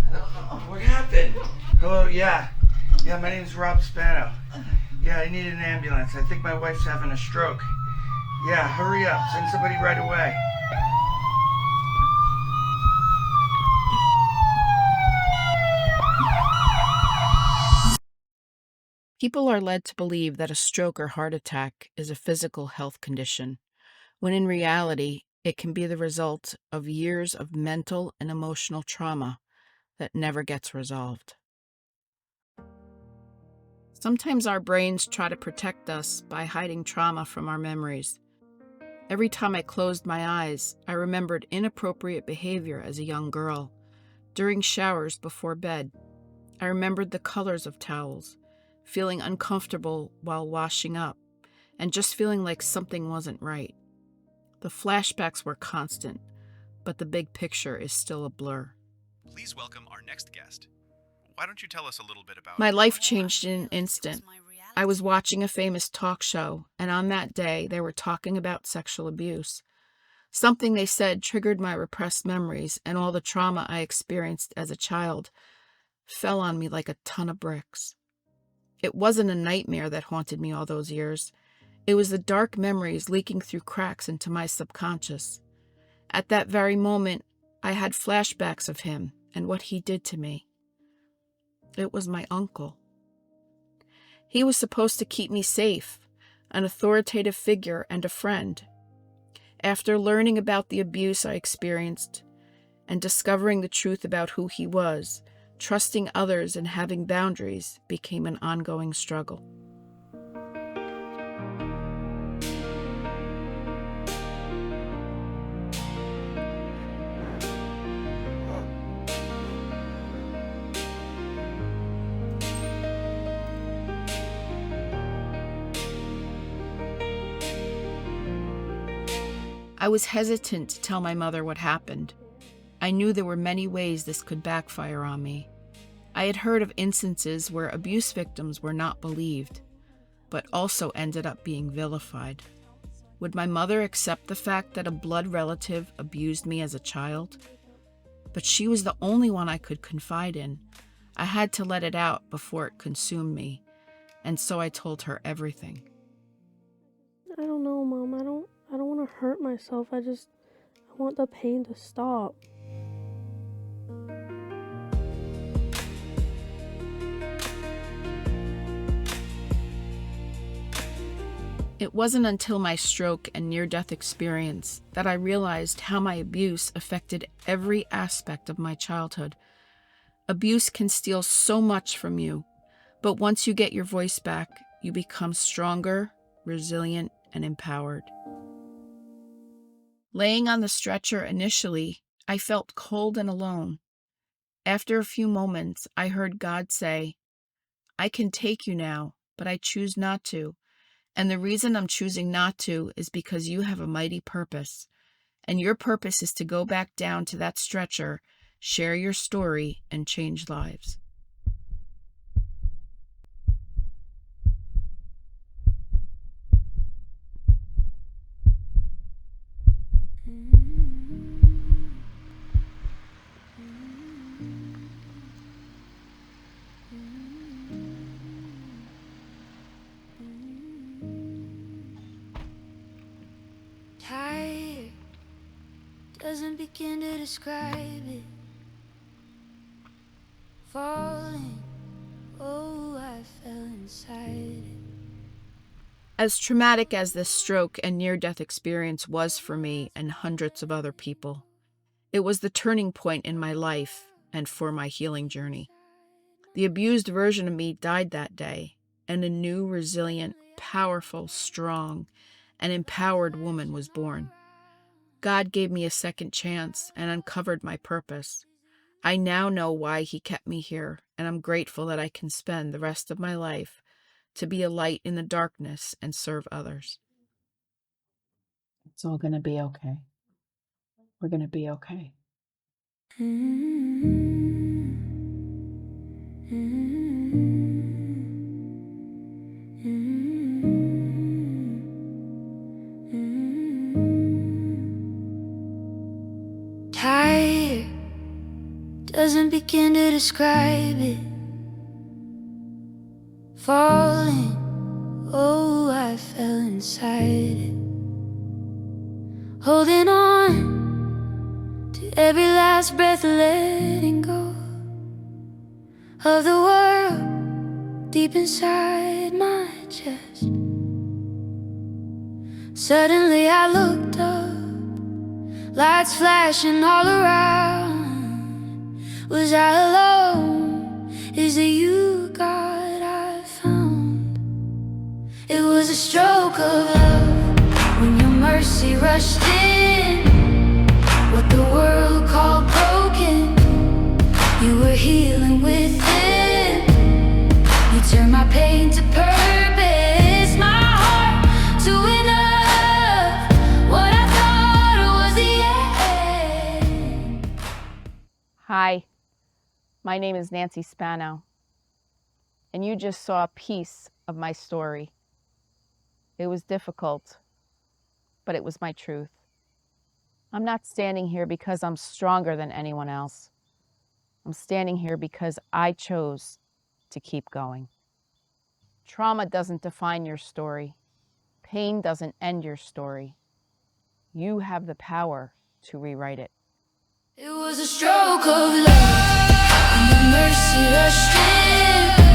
What happened? Hello, yeah. Yeah, my name's Rob Spano. Yeah, I need an ambulance. I think my wife's having a stroke. Yeah, hurry up. Send somebody right away. People are led to believe that a stroke or heart attack is a physical health condition, when in reality, it can be the result of years of mental and emotional trauma that never gets resolved. Sometimes our brains try to protect us by hiding trauma from our memories. Every time I closed my eyes, I remembered inappropriate behavior as a young girl. During showers before bed, I remembered the colors of towels, feeling uncomfortable while washing up, and just feeling like something wasn't right. The flashbacks were constant, but the big picture is still a blur. Please welcome our next guest. Why don't you tell us a little bit about My your life life? changed in an instant. I was watching a famous talk show, and on that day, they were talking about sexual abuse. Something they said triggered my repressed memories, and all the trauma I experienced as a child fell on me like a ton of bricks. It wasn't a nightmare that haunted me all those years. It was the dark memories leaking through cracks into my subconscious. At that very moment, I had flashbacks of him and what he did to me. It was my uncle. He was supposed to keep me safe, an authoritative figure and a friend. After learning about the abuse I experienced and discovering the truth about who he was, trusting others and having boundaries became an ongoing struggle. I was hesitant to tell my mother what happened. I knew there were many ways this could backfire on me. I had heard of instances where abuse victims were not believed, but also ended up being vilified. Would my mother accept the fact that a blood relative abused me as a child? But she was the only one I could confide in. I had to let it out before it consumed me, and so I told her everything. I don't know, Mom. I don't want to hurt myself. I want the pain to stop. It wasn't until my stroke and near-death experience that I realized how my abuse affected every aspect of my childhood. Abuse can steal so much from you, but once you get your voice back, you become stronger, resilient, and empowered. Laying on the stretcher initially, I felt cold and alone. After a few moments, I heard God say, "I can take you now, but I choose not to. And the reason I'm choosing not to is because you have a mighty purpose. And your purpose is to go back down to that stretcher, share your story, and change lives." Tired doesn't begin to describe it. Falling, oh, I fell inside it. As traumatic as this stroke and near-death experience was for me and hundreds of other people, it was the turning point in my life and for my healing journey. The abused version of me died that day, and a new, resilient, powerful, strong, and empowered woman was born. God gave me a second chance and uncovered my purpose. I now know why He kept me here, and I'm grateful that I can spend the rest of my life to be a light in the darkness and serve others. It's all going to be okay. We're going to be okay. Tired doesn't begin begin to describe it. Falling, oh, I fell inside it. Holding on to every last breath, letting go of the world deep inside my chest. Suddenly I looked up, lights flashing all around. Was I alone? Is it you, God, I found? It was a stroke of love when your mercy rushed in. What the world called broken, you were healing within. You turned my pain to purpose, my heart to enough. What I thought was the end. Hi, my name is Nancy Spano, and you just saw a piece of my story. It was difficult, but it was my truth. I'm not standing here because I'm stronger than anyone else. I'm standing here because I chose to keep going. Trauma doesn't define your story. Pain doesn't end your story. You have the power to rewrite it. It was a stroke of love, and the mercy rushed in.